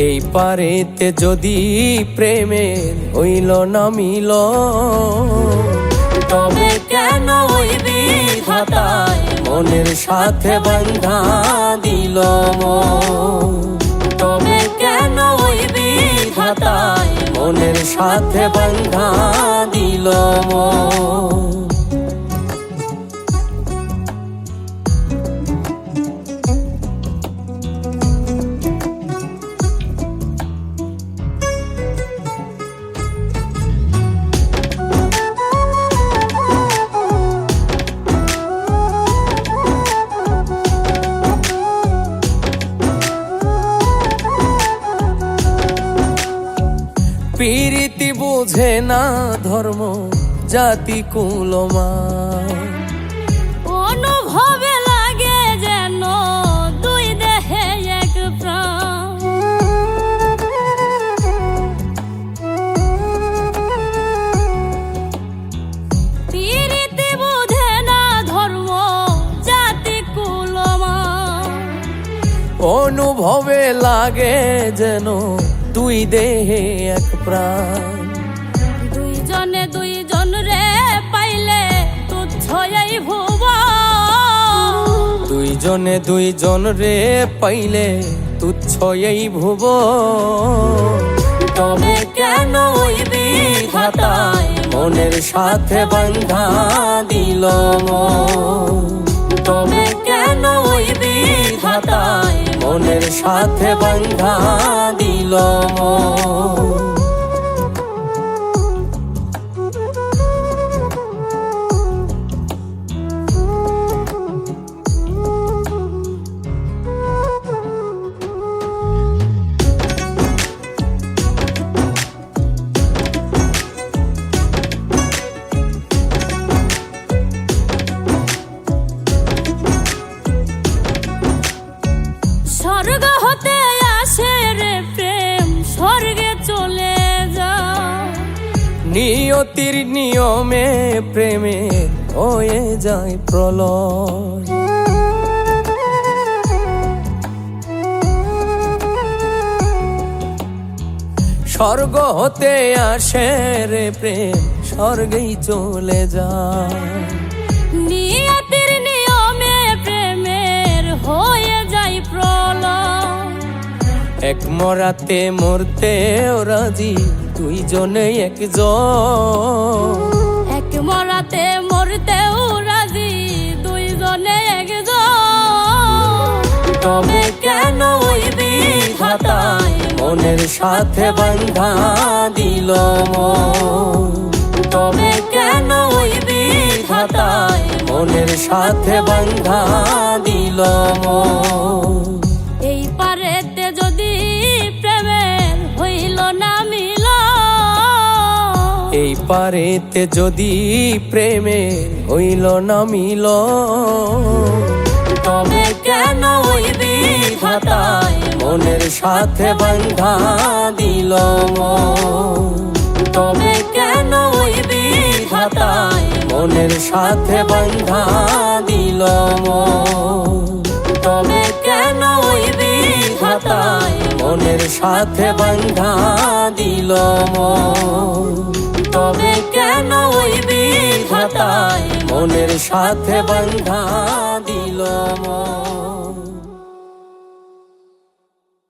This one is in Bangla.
এই পারেতে যদি প্রেমের হইল না মিল, তবে কেন ওই বিধাতায় মনের সাথে বান্ধা দিল মন। তবে কেন ওই বিধাতায় মনের সাথে বান্ধা দিল মন। প্রীতি বুঝে না ধর্ম জাতি কুলমান, অনুভবে লাগে যেন দুই দেহে এক প্রাণ। প্রীতি বুঝে না ধর্ম জাতি কুলমান, অনুভবে লাগে যেন দুই দেহে এক প্রাণ। দুইজনে দুইজন রে পাইলে তুচ্ছ এই ভুবন। দুইজনে দুইজন রে পাইলে তুচ্ছ এই ভুবন। তবে কেন ওই বিধাতায় মনের সাথে বান্ধা দিল মন। তবে কেন ওই বিধাতায় মনের সাথে বান্ধা দিল মন। স্বর্গ হতে আসে রে প্রেম, স্বর্গে চলে যায়। নিয়তির নিয়মে প্রেমে হয়ে যায় প্রলয়। স্বর্গ হতে আসে রে প্রেম, স্বর্গেই চলে যায়। নিয়তির নিয়মে প্রেমের হয়ে যায় প্রলয়। এক মরাতে মরতেও রাজি দুইজনে একজন। এক মরাতে মরতেও রাজি দুইজনে একজন। তবে কেন ওই বিধাতায় মনের সাথে বান্ধা দিল মন। তবে কেন ওই বিধাতায় মনের সাথে বান্ধা দিল মন। এই পারেতে যদি প্রেমের হইল না মিল, এই পারেতে যদি প্রেমের হইল না মিল, তবে কেন ওই বিধাতায় মনের সাথে বান্ধা দিল মন। তবে কেন ওই বিধাতায় মনের সাথে বান্ধা দিল মন। তবে কেন ওই বিধাতায় মনের সাথে বান্ধা দিল মন। তবে কেন ওই বিধাতায় মনের সাথে বান্ধা দিল মন।